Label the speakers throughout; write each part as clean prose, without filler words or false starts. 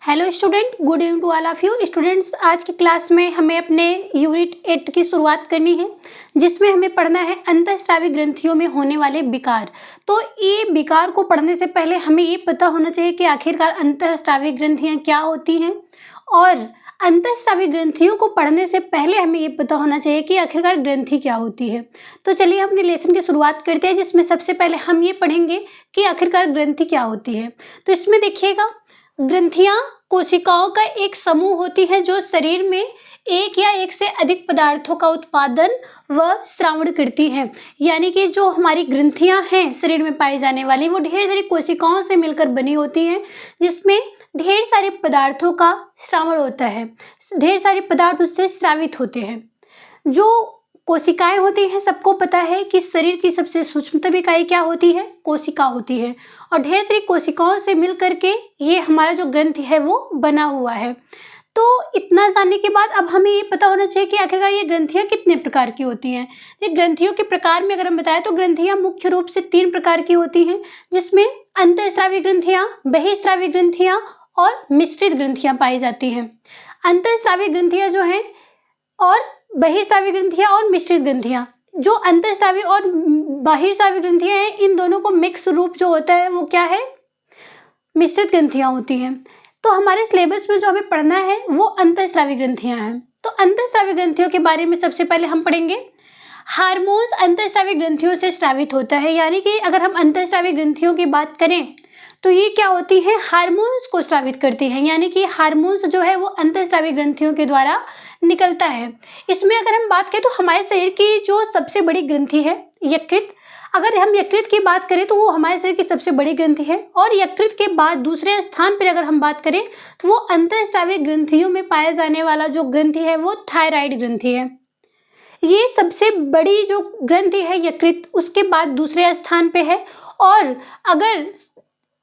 Speaker 1: Hello student, good evening to all of you students. आज की class में हमें अपने यूनिट 8 की शुरुआत करनी है, जिसमें हमें पढ़ना है अंतःस्रावी ग्रंथियों में होने वाले विकार। तो ये विकार को पढ़ने से पहले हमें ये पता होना चाहिए कि आखिरकार अंतःस्रावी ग्रंथियाँ क्या होती हैं, और अंतःस्रावी ग्रंथियों को पढ़ने से पहले हमें ये पता होना चाहिए कि आखिरकार ग्रंथि क्या होती है। तो चलिए अपने लेसन की शुरुआत करते हैं, जिसमें सबसे पहले हम ये पढ़ेंगे कि आखिरकार ग्रंथि क्या होती है। तो इसमें देखिएगा, ग्रंथियां कोशिकाओं का एक समूह होती है जो शरीर में एक या एक से अधिक पदार्थों का उत्पादन व श्रावण करती हैं। यानी कि जो हमारी ग्रंथियां हैं शरीर में पाई जाने वाली, वो ढेर सारी कोशिकाओं से मिलकर बनी होती हैं, जिसमें ढेर सारे पदार्थों का श्रावण होता है। ढेर सारे पदार्थ उससे स्रावित होते हैं। जो कोशिकाएं होती हैं, सबको पता है कि शरीर की सबसे सूक्ष्मतम इकाई क्या होती है, कोशिका होती है, और ढेर सारी कोशिकाओं से मिल करके ये हमारा जो ग्रंथि है वो बना हुआ है। तो इतना जानने के बाद अब हमें ये पता होना चाहिए कि आखिरकार ये ग्रंथियां कितने प्रकार की होती हैं। ये ग्रंथियों के प्रकार में अगर हम बताएं तो ग्रंथियां मुख्य रूप से 3 प्रकार की होती हैं, जिसमें अंतःस्रावी ग्रंथियां, बहिःस्रावी ग्रंथियां और मिश्रित ग्रंथियां पाई जाती हैं। अंतःस्रावी ग्रंथियां जो हैं और बहिःस्रावी ग्रंथियां और मिश्रित ग्रंथियां, जो अंतःस्रावी और बहिःस्रावी ग्रंथियां हैं, इन दोनों को मिक्स रूप जो होता है वो क्या है, मिश्रित ग्रंथियां होती हैं। तो हमारे सिलेबस में जो हमें पढ़ना है वो अंतःस्रावी ग्रंथियां हैं। तो अंतःस्रावी ग्रंथियों के बारे में सबसे पहले हम पढ़ेंगे। हार्मोन्स अंतःस्रावी ग्रंथियों से स्रावित होता है। यानी कि अगर हम अंतःस्रावी ग्रंथियों की बात करें तो ये क्या होती हैं, हार्मोन्स को स्रावित करती हैं। यानी कि हार्मोन्स जो है वो अंतःस्रावी ग्रंथियों के द्वारा निकलता है। इसमें अगर हम बात करें तो हमारे शरीर की जो सबसे बड़ी ग्रंथि है यकृत, अगर हम यकृत की बात करें तो वो हमारे शरीर की सबसे बड़ी ग्रंथि है। और यकृत के बाद दूसरे स्थान पर अगर हम बात करें तो वो अंतःस्रावी ग्रंथियों में पाया जाने वाला जो ग्रंथि है वो थायराइड ग्रंथि है। ये सबसे बड़ी जो ग्रंथि है यकृत, उसके बाद दूसरे स्थान पे है। और अगर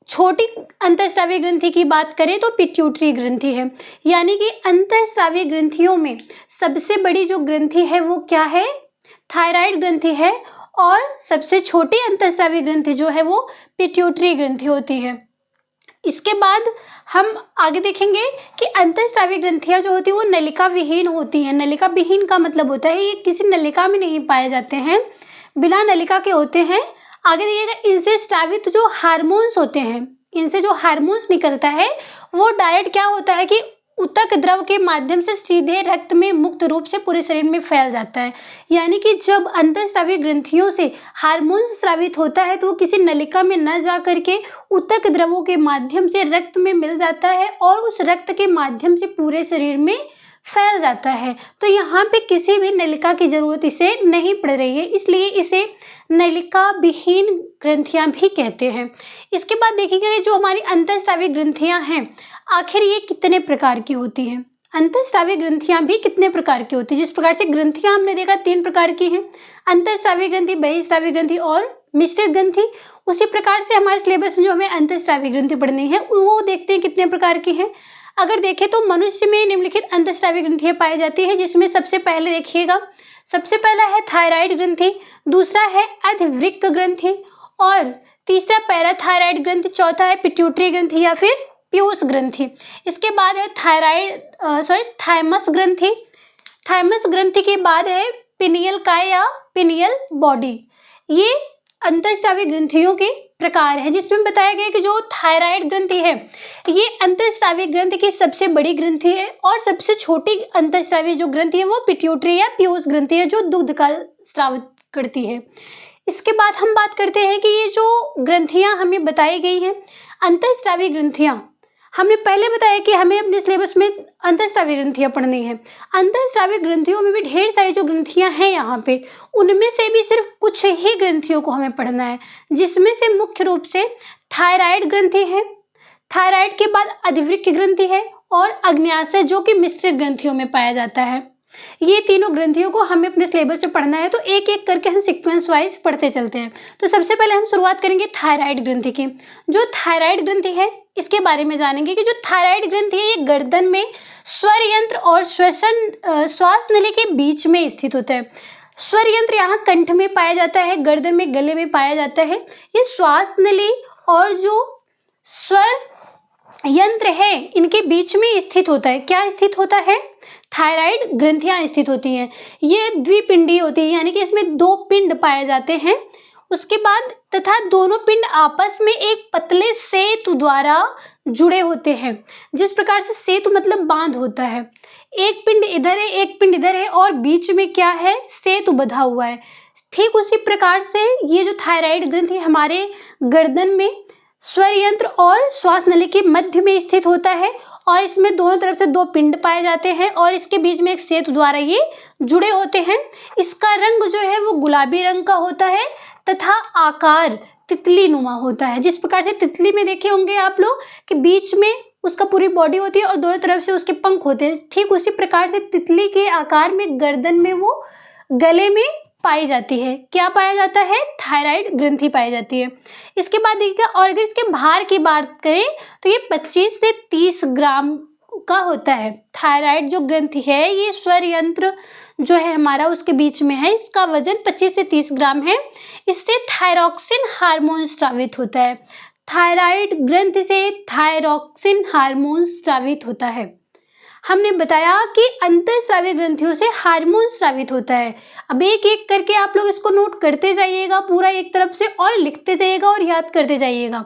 Speaker 1: छोटी अंतःस्रावी ग्रंथि की बात करें तो पिट्यूटरी ग्रंथि है। यानी कि अंतःस्रावी ग्रंथियों में सबसे बड़ी जो ग्रंथि है वो क्या है, थायराइड ग्रंथि है, और सबसे छोटी अंतःस्रावी ग्रंथि जो है वो पिट्यूटरी ग्रंथि होती है। इसके बाद हम आगे देखेंगे कि अंतःस्रावी ग्रंथियां जो होती है वो नलिका विहीन होती हैं। नलिका विहीन का मतलब होता है ये किसी नलिका में नहीं पाए जाते हैं, बिना नलिका के होते हैं। आगे देखिएगा, इनसे स्रावित जो हार्मोन्स होते हैं, इनसे जो हार्मोन्स निकलता है वो डायरेक्ट क्या होता है कि ऊतक द्रव के माध्यम से सीधे रक्त में मुक्त रूप से पूरे शरीर में फैल जाता है। यानी कि जब अंतःस्रावी ग्रंथियों से हार्मोन्स स्रावित होता है तो वो किसी नलिका में न जा करके ऊतक द्रवों के माध्यम से रक्त में मिल जाता है, और उस रक्त के माध्यम से पूरे शरीर में फैल जाता है। तो यहाँ पे किसी भी नलिका की जरूरत इसे नहीं पड़ रही है, इसलिए इसे नलिका विहीन ग्रंथियां भी कहते हैं। इसके बाद देखिएगा, जो हमारी अंतःस्रावी ग्रंथियां हैं आखिर ये कितने प्रकार की होती हैं। अंतःस्रावी ग्रंथियां भी कितने प्रकार की होती है। जिस प्रकार से ग्रंथियां हमने देखा 3 प्रकार की हैं, अंतःस्रावी ग्रंथि, बहिःस्रावी ग्रंथि और मिश्रित ग्रंथि, उसी प्रकार से हमारे सिलेबस में जो हमें अंतःस्रावी ग्रंथि पढ़नी है वो देखते हैं कितने प्रकार की हैं। अगर देखें तो मनुष्य में निम्नलिखित अंतःस्रावी ग्रंथियां पाई जाती हैं, जिसमें सबसे पहले देखिएगा, सबसे पहला है थायराइड ग्रंथि, दूसरा है अधिवृक्क ग्रंथि, और तीसरा पैराथायराइड ग्रंथि, चौथा है पिट्यूटरी ग्रंथि या फिर पीयूष ग्रंथि। इसके बाद है थाइमस ग्रंथि। थाइमस ग्रंथि के बाद है पिनियल काय या पिनियल बॉडी। ये अंतःस्रावी ग्रंथियों के प्रकार हैं, जिसमें बताया गया कि जो थायराइड ग्रंथि है ये अंतःस्रावी ग्रंथि की सबसे बड़ी ग्रंथि है, और सबसे छोटी अंतःस्रावी जो ग्रंथि है वो पिट्यूटरी या पीयूष ग्रंथि है, जो दूध का स्रावित करती है। इसके बाद हम बात करते हैं कि ये जो ग्रंथियां हमें बताई गई हैं, अंतःस्रावी ग्रंथियां, हमने पहले बताया कि हमें अपने सिलेबस में अंतःस्रावी ग्रंथियां पढ़नी है। अंतःस्रावी ग्रंथियों में भी ढेर सारी जो ग्रंथियां हैं यहाँ पे, उनमें से भी सिर्फ कुछ ही ग्रंथियों को हमें पढ़ना है, जिसमें से मुख्य रूप से थायराइड ग्रंथि है, थायराइड के बाद अधिवृक्क ग्रंथि है, और अग्न्याशय जो कि मिश्रित ग्रंथियों में पाया जाता है। ये तीनों ग्रंथियों को हमें अपने सिलेबस से पढ़ना है, तो एक एक करके हम सीक्वेंस वाइज पढ़ते चलते हैं। तो सबसे पहले हम शुरुआत करेंगे थायराइड ग्रंथि की। जो थायराइड ग्रंथि है इसके बारे में जानेंगे कि जो थायराइड ग्रंथि है ये गर्दन में स्वर यंत्र और श्वास नली के बीच में स्थित होता है। स्वर यंत्र यहाँ कंठ में पाया जाता है, गर्दन में, गले में पाया जाता है। ये श्वास नली और जो स्वर यंत्र है इनके बीच में स्थित होता है। क्या स्थित होता है? थायराइड ग्रंथियां स्थित होती हैं। ये द्विपिंडी होती है, यानी कि इसमें दो पिंड पाए जाते हैं। उसके बाद तथा दोनों पिंड आपस में एक पतले सेतु द्वारा जुड़े होते हैं। जिस प्रकार से सेतु मतलब बांध होता है, एक पिंड इधर है एक पिंड इधर है और बीच में क्या है? सेतु बंधा हुआ है। ठीक उसी प्रकार से ये जो थायराइड ग्रंथि हमारे गर्दन में स्वर यंत्र और श्वास नली के मध्य में स्थित होता है और इसमें दोनों तरफ से दो पिंड पाए जाते हैं और इसके बीच में एक सेतु द्वारा ये जुड़े होते हैं। इसका रंग जो है वो गुलाबी रंग का होता है तथा आकार तितली नुमा होता है। जिस प्रकार से तितली में देखे होंगे आप लोग कि बीच में उसका पूरी बॉडी होती है और दोनों तरफ से उसके पंख होते हैं, ठीक उसी प्रकार से तितली के आकार में गर्दन में वो गले में पाई जाती है। क्या पाया जाता है? थायराइड ग्रंथि पाई जाती है। इसके बाद देखिएगा, और अगर इसके भार की बात करें तो ये 25 से 30 ग्राम का होता है। थायराइड जो ग्रंथि है ये स्वर यंत्र जो है हमारा उसके बीच में है। इसका वजन 25 से 30 ग्राम है। इससे थायरॉक्सिन हार्मोन स्रावित होता है। थायराइड ग्रंथि से थायरॉक्सिन हार्मोन स्रावित होता है। हमने बताया कि अंतःस्रावी ग्रंथियों से हार्मोन स्रावित होता है। अब एक एक करके आप लोग इसको नोट करते जाइएगा पूरा एक तरफ से और लिखते जाइएगा और याद करते जाइएगा।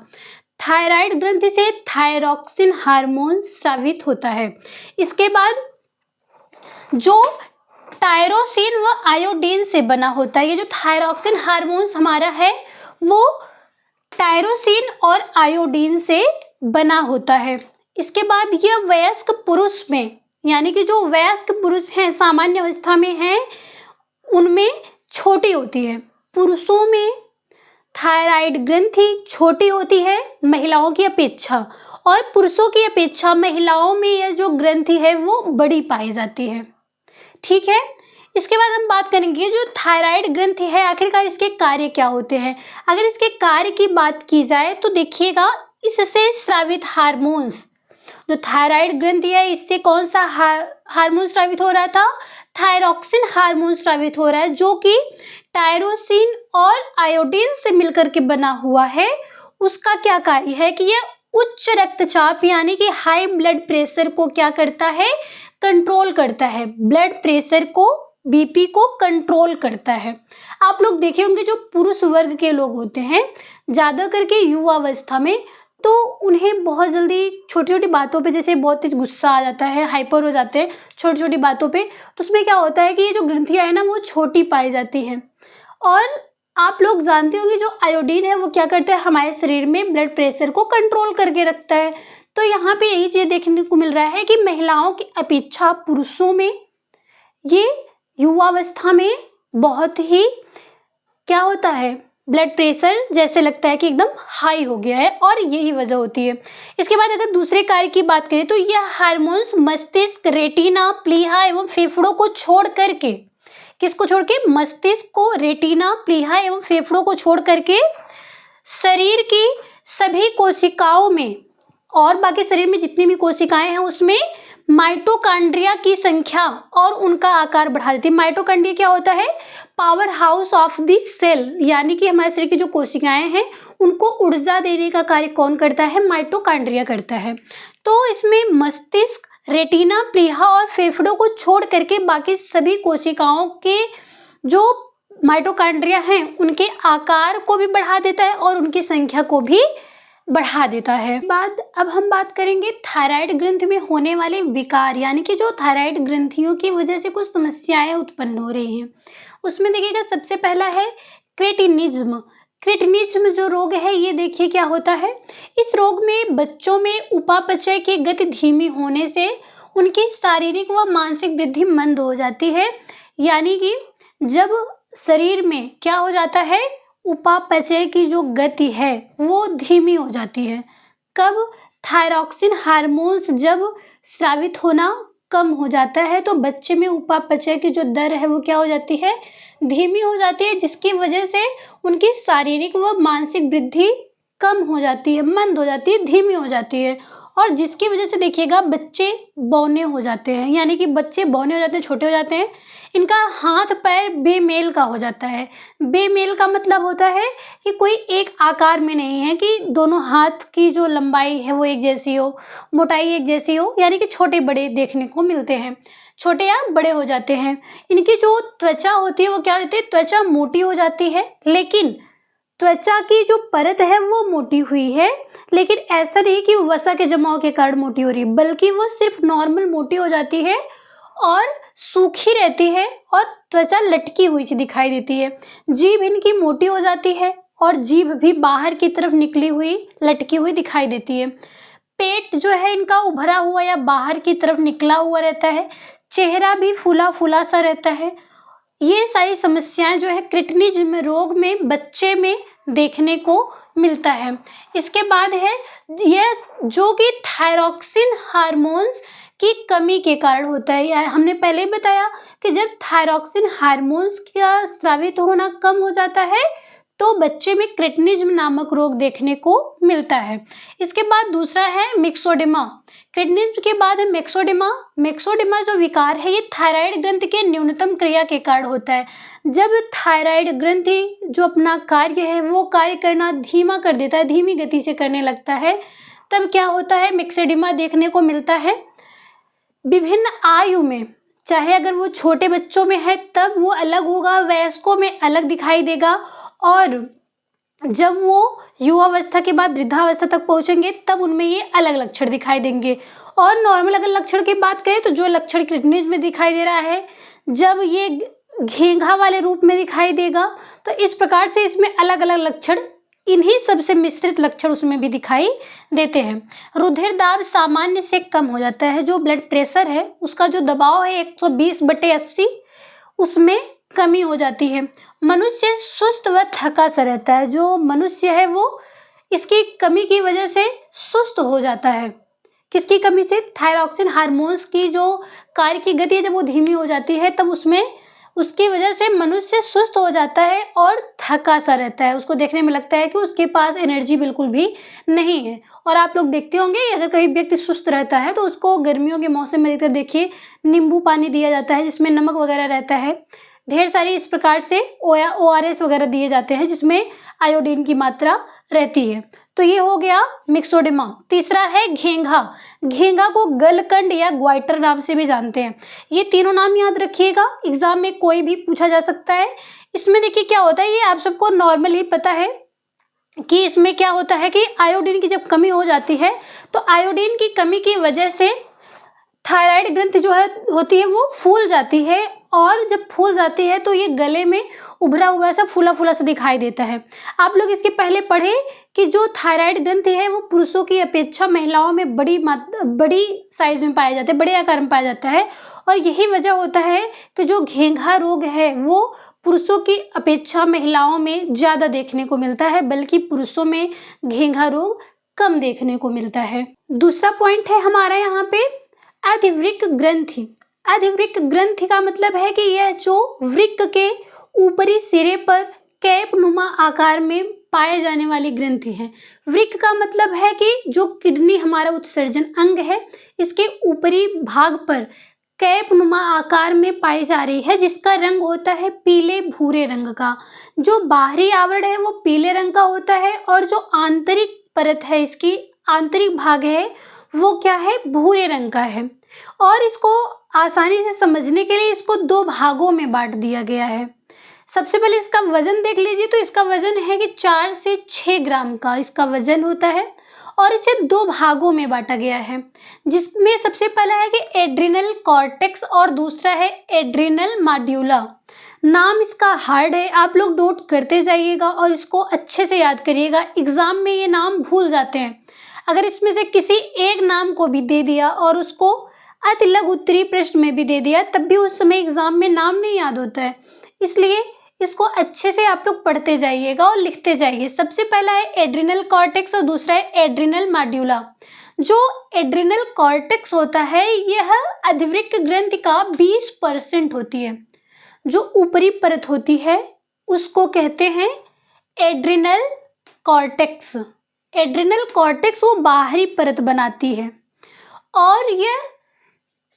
Speaker 1: थायराइड ग्रंथि से थायरॉक्सिन हार्मोन स्रावित होता है। इसके बाद जो टायरोसिन व आयोडीन से बना होता है, ये जो थायरॉक्सिन हार्मोन हमारा है वो टायरोसिन और आयोडीन से बना होता है। इसके बाद यह वयस्क पुरुष में, यानी कि जो वयस्क पुरुष हैं सामान्य अवस्था में हैं उनमें छोटी होती है। पुरुषों में थायराइड ग्रंथि छोटी होती है महिलाओं की अपेक्षा, और पुरुषों की अपेक्षा महिलाओं में यह जो ग्रंथि है वो बड़ी पाई जाती है। ठीक है। इसके बाद हम बात करेंगे जो थायराइड ग्रंथि है आखिरकार इसके कार्य क्या होते हैं। अगर इसके कार्य की बात की जाए तो देखिएगा, इससे स्रावित हार्मोन्स, जो थायराइड ग्रंथि है इससे कौन सा हार्मोन स्रावित हो रहा था? थायरॉक्सिन हार्मोन स्रावित हो रहा है, जो कि टायरोसिन और आयोडीन से मिलकर के बना हुआ है। उसका क्या कार्य है कि यह उच्च रक्तचाप यानी कि हाई ब्लड प्रेशर को क्या करता है? कंट्रोल करता है। ब्लड प्रेशर को, बीपी को कंट्रोल करता है। आप लोग देखे होंगे जो पुरुष वर्ग के लोग होते हैं ज़्यादा करके युवावस्था में, तो उन्हें बहुत जल्दी छोटी छोटी बातों पे जैसे बहुत तेज गुस्सा आ जाता है, हाइपर हो जाते हैं छोटी छोटी बातों पे। तो उसमें क्या होता है कि ये जो ग्रंथियाँ हैं ना वो छोटी पाई जाती हैं। और आप लोग जानते होंगे जो आयोडीन है वो क्या करता है? हमारे शरीर में ब्लड प्रेशर को कंट्रोल करके रखता है। तो यहाँ पे यही चीज़ देखने को मिल रहा है कि महिलाओं की अपेक्षा पुरुषों में ये युवावस्था में बहुत ही क्या होता है? ब्लड प्रेशर जैसे लगता है कि एकदम हाई हो गया है, और यही वजह होती है। इसके बाद अगर दूसरे कार्य की बात करें तो यह हार्मोन्स मस्तिष्क, रेटिना, प्लीहा एवं फेफड़ों को छोड़ करके, किसको छोड़ के? मस्तिष्क को, रेटिना, प्लीहा एवं फेफड़ों को छोड़ करके शरीर की सभी कोशिकाओं में और बाकी शरीर में जितनी भी कोशिकाएं हैं उसमें माइटोकॉन्ड्रिया की संख्या और उनका आकार बढ़ा देती है। माइटोकॉन्ड्रिया क्या होता है? Power house of the cell, यानी कि हमारे शरीर की जो कोशिकाएं हैं उनको ऊर्जा देने का कार्य कौन करता है? माइटोकॉन्ड्रिया करता है। तो इसमें मस्तिष्क, रेटिना, प्लीहा और फेफड़ों को छोड़ करके बाकी सभी कोशिकाओं के जो माइटोकॉन्ड्रिया हैं उनके आकार को भी बढ़ा देता है और उनकी संख्या को भी बढ़ा देता है। अब हम बात करेंगे थायराइड ग्रंथि में होने वाले विकार, यानी कि जो थायराइड ग्रंथियों की वजह से कुछ समस्याएं उत्पन्न हो रही हैं। उसमें देखिएगा सबसे पहला है क्रेटिनिज्म। क्रेटिनिज्म जो रोग है ये देखिए क्या होता है। इस रोग में बच्चों में उपापचय की गति धीमी होने से उनकी शारीरिक व मानसिक वृद्धि मंद हो जाती है। यानी कि जब शरीर में क्या हो जाता है? उपापचय की जो गति है वो धीमी हो जाती है। कब? थायरॉक्सिन हार्मोन्स जब स्रावित होना कम हो जाता है तो बच्चे में उपापचय की जो दर है वो क्या हो जाती है? धीमी हो जाती है, जिसकी वजह से उनकी शारीरिक व मानसिक वृद्धि कम हो जाती है, मंद हो जाती है, धीमी हो जाती है। और जिसकी वजह से देखिएगा बच्चे बौने हो जाते हैं, यानी कि बच्चे बौने हो जाते हैं, छोटे हो जाते हैं। इनका हाथ पैर बेमेल का हो जाता है। बेमेल का मतलब होता है कि कोई एक आकार में नहीं है, कि दोनों हाथ की जो लंबाई है वो एक जैसी हो, मोटाई एक जैसी हो, यानी कि छोटे बड़े देखने को मिलते हैं, छोटे या बड़े हो जाते हैं। इनकी जो त्वचा होती है वो क्या होती है, त्वचा मोटी हो जाती है, लेकिन त्वचा की जो परत है वो मोटी हुई है, लेकिन ऐसा नहीं कि वसा के जमाव के कारण मोटी हो रही है, बल्कि वो सिर्फ नॉर्मल मोटी हो जाती है और सूखी रहती है और त्वचा लटकी हुई सी दिखाई देती है। जीभ इनकी मोटी हो जाती है और जीभ भी बाहर की तरफ निकली हुई लटकी हुई दिखाई देती है। पेट जो है इनका उभरा हुआ या बाहर की तरफ निकला हुआ रहता है। चेहरा भी फूला फूला सा रहता है। ये सारी समस्याएं जो है क्रिटिनिज्म रोग में बच्चे में देखने को मिलता है। इसके बाद है यह जो कि थायरॉक्सिन हार्मोन्स की कमी के कारण होता है। या हमने पहले ही बताया कि जब थायरॉक्सिन हार्मोन्स का स्रावित होना कम हो जाता है तो बच्चे में क्रिटिनिज्म नामक रोग देखने को मिलता है। इसके बाद दूसरा है मिक्सोडेमा। क्रिटिनिज्म के बाद है मिक्सोडेमा। मिक्सोडेमा जो विकार है ये थायराइड ग्रंथि के न्यूनतम क्रिया के कारण होता है। जब थायराइड ग्रंथि जो अपना कार्य है वो कार्य करना धीमा कर देता है, धीमी गति से करने लगता है, तब क्या होता है, मिक्सोडेमा देखने को मिलता है। विभिन्न आयु में, चाहे अगर वो छोटे बच्चों में है तब वो अलग होगा, वयस्कों में अलग दिखाई देगा, और जब वो युवावस्था के बाद वृद्धावस्था तक पहुंचेंगे तब उनमें ये अलग लक्षण दिखाई देंगे। और नॉर्मल अगर लक्षण की बात करें तो जो लक्षण क्रिटिनिज्म में दिखाई दे रहा है, जब ये घेंघा वाले रूप में दिखाई देगा, तो इस प्रकार से इसमें अलग अलग लक्षण, इन्हीं सबसे मिश्रित लक्षण उसमें भी दिखाई देते हैं। रुधिर दाब सामान्य से कम हो जाता है। जो ब्लड प्रेशर है उसका जो दबाव है 120/80 उसमें कमी हो जाती है। मनुष्य सुस्त व थका सा रहता है। जो मनुष्य है वो इसकी कमी की वजह से सुस्त हो जाता है। किसकी कमी से, थायरॉक्सिन हार्मोन्स की जो कार्य की गति है जब वो धीमी हो जाती है तब उसमें उसकी वजह से मनुष्य सुस्त हो जाता है और थका सा रहता है। उसको देखने में लगता है कि उसके पास एनर्जी बिल्कुल भी नहीं है। और आप लोग देखते होंगे अगर कहीं व्यक्ति सुस्त रहता है तो उसको गर्मियों के मौसम में देखिए नींबू पानी दिया जाता है जिसमें नमक वगैरह रहता है। ढेर सारी इस प्रकार से ORS वगैरह दिए जाते हैं जिसमें आयोडीन की मात्रा रहती है। तो ये हो गया मिक्सोडेमा। तीसरा है घेंघा। घेंघा को गलकंड या ग्वाइटर नाम से भी जानते हैं। ये तीनों नाम याद रखिएगा, एग्जाम में कोई भी पूछा जा सकता है। इसमें देखिए क्या होता है, ये आप सबको नॉर्मल ही पता है कि इसमें क्या होता है कि आयोडीन की जब कमी हो जाती है तो आयोडीन की कमी की वजह से थायराइड ग्रंथि जो है होती है वो फूल जाती है, और जब फूल जाती है तो ये गले में उभरा हुआ सा फूला फूला सा दिखाई देता है। आप लोग इसके पहले पढ़े कि जो थायराइड ग्रंथि है वो पुरुषों की अपेक्षा महिलाओं में बड़ी साइज में पाया जाता है, बड़े आकार में पाया जाता है। और यही वजह होता है कि जो घेंघा रोग है वो पुरुषों की अपेक्षा महिलाओं में ज़्यादा देखने को मिलता है, बल्कि पुरुषों में घेंघा रोग कम देखने को मिलता है। दूसरा पॉइंट है हमारा यहाँ पे अधिवृक्क ग्रंथि। अधिवृक्क ग्रंथि का मतलब है कि यह जो वृक्क के ऊपरी सिरे पर कैप नुमा आकार में पाए जाने वाली ग्रंथि है। वृक्क का मतलब है कि जो किडनी हमारा उत्सर्जन अंग है इसके ऊपरी भाग पर कैप नुमा आकार में पाई जा रही है, जिसका रंग होता है पीले भूरे रंग का। जो बाहरी आवरण है वो पीले रंग का होता है और जो आंतरिक परत है, इसकी आंतरिक भाग है वो क्या है, भूरे रंग का है। और इसको आसानी से समझने के लिए इसको दो भागों में बांट दिया गया है। सबसे पहले इसका वजन देख लीजिए, तो इसका वजन है कि 4 से 6 ग्राम का इसका वजन होता है और इसे दो भागों में बांटा गया है, जिसमें सबसे पहला है कि एड्रिनल कॉर्टेक्स और दूसरा है एड्रिनल माड्यूला। नाम इसका हार्ड है, आप लोग नोट करते जाइएगा और इसको अच्छे से याद करिएगा। एग्जाम में ये नाम भूल जाते हैं। अगर इसमें से किसी एक नाम को भी दे दिया और उसको अति लघु उत्तरीय प्रश्न में भी दे दिया तब भी उस समय एग्जाम में नाम नहीं याद होता है। इसलिए इसको अच्छे से आप लोग पढ़ते जाइएगा और लिखते जाइए। सबसे पहला है एड्रिनल कॉर्टेक्स और दूसरा है एड्रिनल माड्यूला। जो एड्रिनल कॉर्टेक्स होता है यह अधिवृक्क ग्रंथि का 20% होती है। जो ऊपरी परत होती है उसको कहते हैं एड्रिनल कॉर्टेक्स। एड्रिनल कॉर्टेक्स वो बाहरी परत बनाती है और यह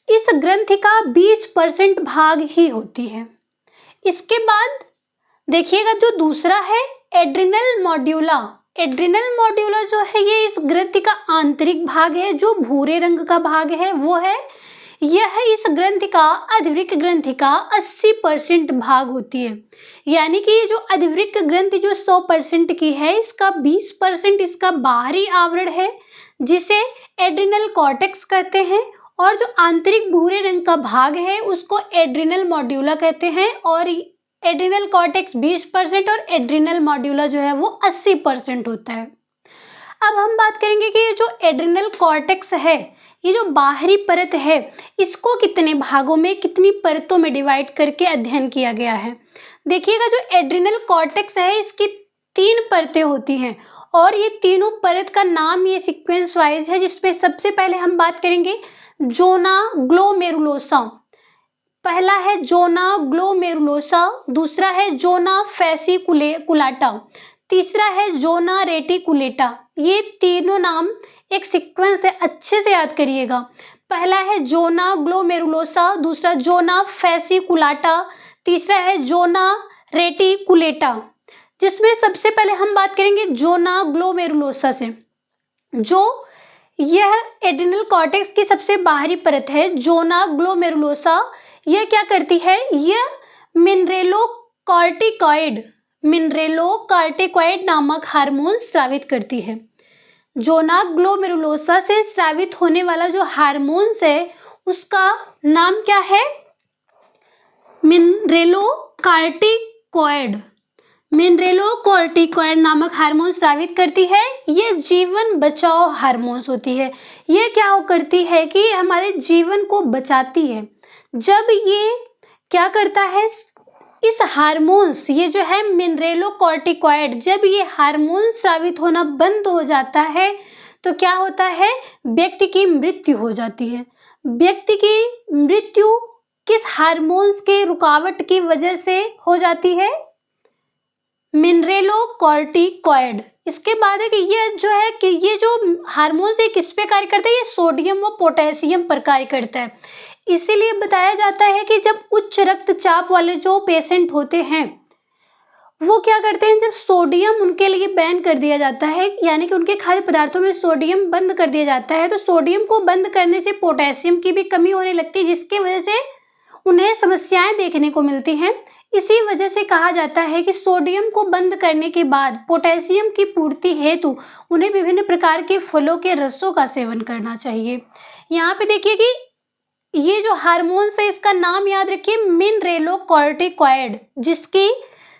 Speaker 1: इस ग्रंथि का 20% भाग ही होती है। इसके बाद देखिएगा जो दूसरा है एड्रिनल मॉड्यूला। एड्रिनल मॉड्यूला जो है ये इस ग्रंथि का आंतरिक भाग है, जो भूरे रंग का भाग है वो है, यह इस ग्रंथि का अधिवृक्क ग्रंथि का 80% भाग होती है। यानी कि ये जो अधिवृक्क ग्रंथि जो 100% की है, इसका 20% इसका बाहरी आवरण है जिसे एड्रिनल कॉर्टेक्स कहते हैं, और जो आंतरिक भूरे रंग का भाग है उसको एड्रिनल मॉड्यूला कहते हैं। और एड्रिनल कॉर्टेक्स 20% और एड्रिनल मॉड्यूला जो है वो 80% होता है। अब हम बात करेंगे कि ये जो एड्रिनल कॉर्टेक्स है, ये जो बाहरी परत है, इसको कितने भागों में, कितनी परतों में डिवाइड करके अध्ययन किया गया है। देखिएगा जो एड्रिनल कॉर्टेक्स है इसकी 3 परतें होती हैं, और ये तीनों परत का नाम ये सीक्वेंस वाइज है, जिसमें सबसे पहले हम बात करेंगे जोना ग्लोमेरुलोसा। पहला है जोना ग्लोमेरुलोसा, दूसरा है जोना फैसिकुलाटा, तीसरा है जोना रेटिकुलेटा। ये तीनों नाम एक सीक्वेंस है, अच्छे से याद करिएगा। पहला है जोना ग्लोमेरुलोसा, दूसरा जोना फैसिकुलाटा, तीसरा है जोना रेटिकुलेटा। जिसमें सबसे पहले हम बात करेंगे जोना ग्लोमेरुलोसा से। जो यह एड्रिनल कॉर्टेक्स की सबसे बाहरी परत है, जोना ग्लोमेरुलोसा, यह क्या करती है, यह मिनरेलोकॉर्टिकॉइड नामक हार्मोन स्रावित करती है। जोना ग्लोमेरुलोसा से स्रावित होने वाला जो हार्मोन्स है उसका नाम क्या है, मिनरेलोकॉर्टिकॉइड नामक हार्मोन स्रावित करती है। ये जीवन बचाओ हार्मोन्स होती है। ये क्या करती है कि हमारे जीवन को बचाती है। जब ये क्या करता है, इस हार्मोन्स, ये जो है मिनरेलोकॉर्टिकॉइड, जब ये हार्मोन स्रावित होना बंद हो जाता है तो क्या होता है, व्यक्ति की मृत्यु हो जाती है। व्यक्ति की मृत्यु किस हार्मोन्स के रुकावट की वजह से हो जाती है, मिनरेलोकॉर्टिकॉइड। इसके बाद है कि ये जो है कि ये जो हार्मोन्स है किस पे कार्य करता है, ये सोडियम व पोटेशियम पर कार्य करता है। इसीलिए बताया जाता है कि जब उच्च रक्तचाप वाले जो पेशेंट होते हैं वो क्या करते हैं, जब सोडियम उनके लिए बैन कर दिया जाता है, यानी कि उनके खाद्य पदार्थों में सोडियम बंद कर दिया जाता है, तो सोडियम को बंद करने से पोटेशियम की भी कमी होने लगती है, जिसकी वजह से उन्हें समस्याएं देखने को मिलती हैं। इसी वजह से कहा जाता है कि सोडियम को बंद करने के बाद पोटेशियम की पूर्ति हेतु उन्हें विभिन्न प्रकार के फलों के रसों का सेवन करना चाहिए। यहाँ पे देखिए कि ये जो हार्मोन्स है इसका नाम याद रखिए, मिनरेलोकॉर्टिकॉइड, जिसकी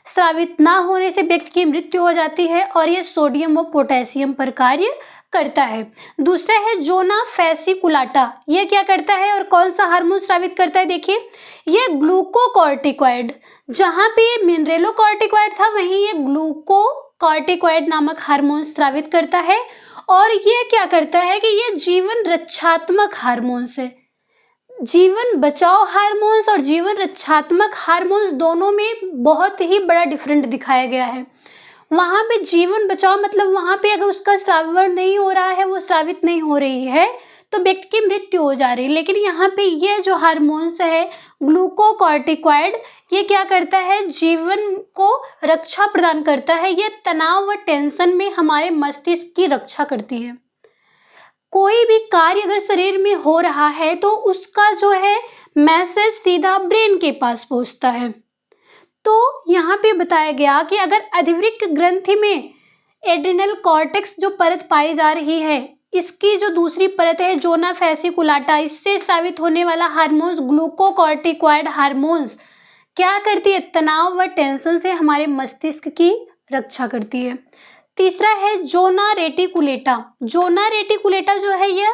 Speaker 1: स्रावित ना होने से व्यक्ति की मृत्यु हो जाती है, और ये सोडियम व पोटेशियम पर कार्य करता है। दूसरा है जोना फैसिकुलाटा, ये क्या करता है और कौन सा हार्मोन स्रावित करता है, देखिए ये ग्लूकोकॉर्टिकॉइड। जहाँ पे ये मिनरेलोकॉर्टिकॉइड था वहीं ये ग्लूकोकॉर्टिकॉइड नामक हार्मोन स्रावित करता है। और ये क्या करता है कि ये जीवन रक्षात्मक हार्मोन्स है। जीवन बचाओ हार्मोन्स और जीवन रक्षात्मक हार्मोन्स दोनों में बहुत ही बड़ा डिफरेंट दिखाया गया है। वहाँ पे जीवन बचाओ मतलब वहाँ पे अगर उसका स्रावण नहीं हो रहा है, वो स्रावित नहीं हो रही है, तो व्यक्ति की मृत्यु हो जा रही है। लेकिन यहाँ पे ये जो हार्मोन्स है ग्लूकोकॉर्टिकॉइड, ये क्या करता है, जीवन को रक्षा प्रदान करता है। ये तनाव व टेंशन में हमारे मस्तिष्क की रक्षा करती है। कोई भी कार्य अगर शरीर में हो रहा है तो उसका जो है मैसेज सीधा ब्रेन के पास पहुंचता है। तो यहाँ पे बताया गया कि अगर अधिवृक्क ग्रंथि में एड्रिनल कॉर्टेक्स जो परत पाई जा रही है, इसकी जो दूसरी परत है जोना फैसिकुलाटा, इससे स्रावित होने वाला हार्मोन्स ग्लूकोकॉर्टिकॉइड हार्मोन्स क्या करती है, तनाव व टेंशन से हमारे मस्तिष्क की रक्षा करती है। तीसरा है जोना रेटिकुलेटा। जोना रेटिकुलेटा जो है यह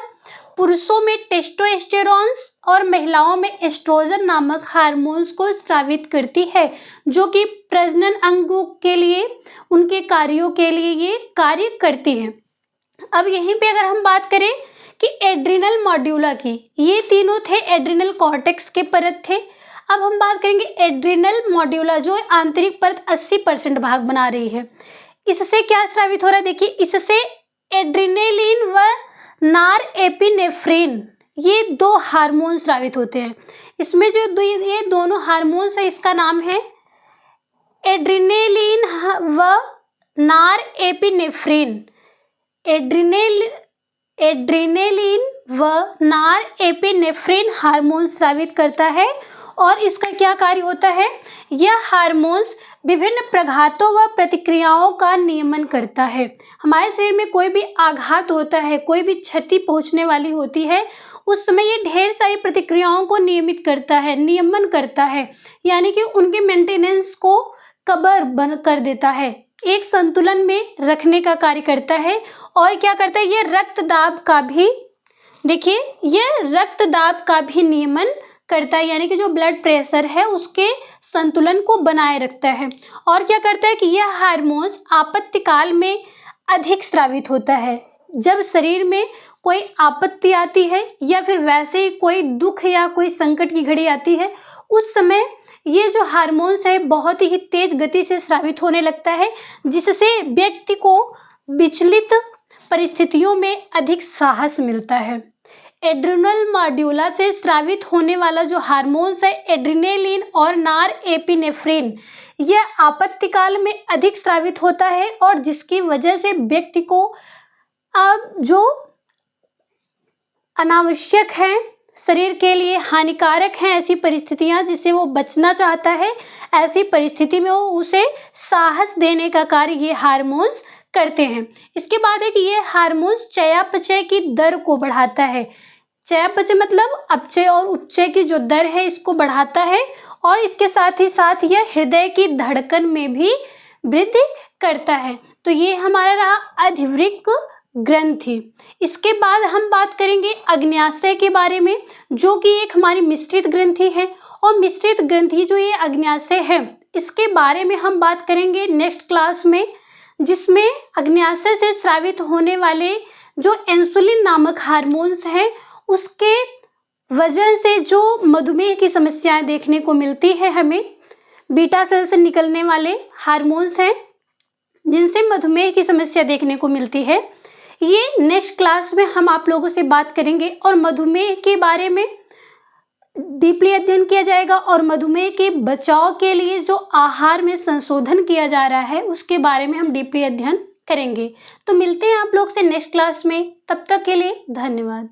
Speaker 1: पुरुषों में टेस्टोस्टेरोन्स और महिलाओं में एस्ट्रोजन नामक हार्मोन्स को स्रावित करती है, जो कि प्रजनन अंगों के लिए, उनके कार्यों के लिए ये कार्य करती है। अब यहीं पे अगर हम बात करें कि एड्रिनल मॉड्यूला की, ये तीनों थे एड्रिनल कॉर्टेक्स के परत थे। अब हम बात करेंगे एड्रिनल मॉड्यूला जो आंतरिक परत 80% भाग बना रही है। इससे क्या स्रावित हो रहा है, देखिए इससे एड्रिनेलिन व नॉरएपिनेफ्रिन, ये दो हार्मोन स्रावित होते हैं। इसमें जो ये दोनों हार्मोन्स है, इसका नाम है एड्रिनेलिन व नॉरएपिनेफ्रिन। एड्रिनेलिन व नॉरएपिनेफ्रिन हार्मोन स्रावित करता है और इसका क्या कार्य होता है? यह हार्मोन्स विभिन्न प्रघातों व प्रतिक्रियाओं का नियमन करता है। हमारे शरीर में कोई भी आघात होता है, कोई भी क्षति पहुंचने वाली होती है, उस समय ये ढेर सारी प्रतिक्रियाओं को नियमित करता है, नियमन करता है, यानी कि उनके मेंटेनेंस को कवर बन कर देता है, एक संतुलन में रखने का कार्य करता है। और क्या करता है? ये रक्तदाब का भी, देखिए, यह रक्तदाब का भी नियमन करता है, यानी कि जो ब्लड प्रेशर है उसके संतुलन को बनाए रखता है। और क्या करता है कि यह हार्मोन्स आपातकाल में अधिक स्रावित होता है। जब शरीर में कोई आपत्ति आती है या फिर वैसे ही कोई दुख या कोई संकट की घड़ी आती है, उस समय ये जो हार्मोन्स है बहुत ही तेज गति से स्रावित होने लगता है, जिससे व्यक्ति को विचलित परिस्थितियों में अधिक साहस मिलता है। एड्रिनल मॉड्यूला से स्रावित होने वाला जो हार्मोन्स है एड्रिनेलिन और नॉरएपिनेफ्रिन, यह आपातकाल में अधिक स्रावित होता है और जिसकी वजह से व्यक्ति को अब जो अनावश्यक है, शरीर के लिए हानिकारक हैं ऐसी परिस्थितियां जिससे वो बचना चाहता है, ऐसी परिस्थिति में वो उसे साहस देने का कार्य ये हार्मोन्स करते हैं। इसके बाद है कि ये हार्मोन्स चयापचय की दर को बढ़ाता है। चयापचय मतलब अपचय और उपचय की जो दर है इसको बढ़ाता है और इसके साथ ही साथ यह हृदय की धड़कन में भी वृद्धि करता है। तो ये हमारा रहा अधिवृक्क ग्रंथि। इसके बाद हम बात करेंगे अग्न्याशय के बारे में, जो कि एक हमारी मिश्रित ग्रंथि है। और मिश्रित ग्रंथि जो ये अग्न्याशय है, इसके बारे में हम बात करेंगे नेक्स्ट क्लास में, जिसमें अग्न्याशय से स्रावित होने वाले जो इंसुलिन नामक हार्मोन्स हैं, उसके वजह से जो मधुमेह की समस्याएं देखने को मिलती है हमें, बीटा सेल से निकलने वाले हार्मोन्स हैं जिनसे मधुमेह की समस्या देखने को मिलती है, ये नेक्स्ट क्लास में हम आप लोगों से बात करेंगे। और मधुमेह के बारे में डीपली अध्ययन किया जाएगा और मधुमेह के बचाव के लिए जो आहार में संशोधन किया जा रहा है उसके बारे में हम डीपली अध्ययन करेंगे। तो मिलते हैं आप लोग से नेक्स्ट क्लास में, तब तक के लिए धन्यवाद।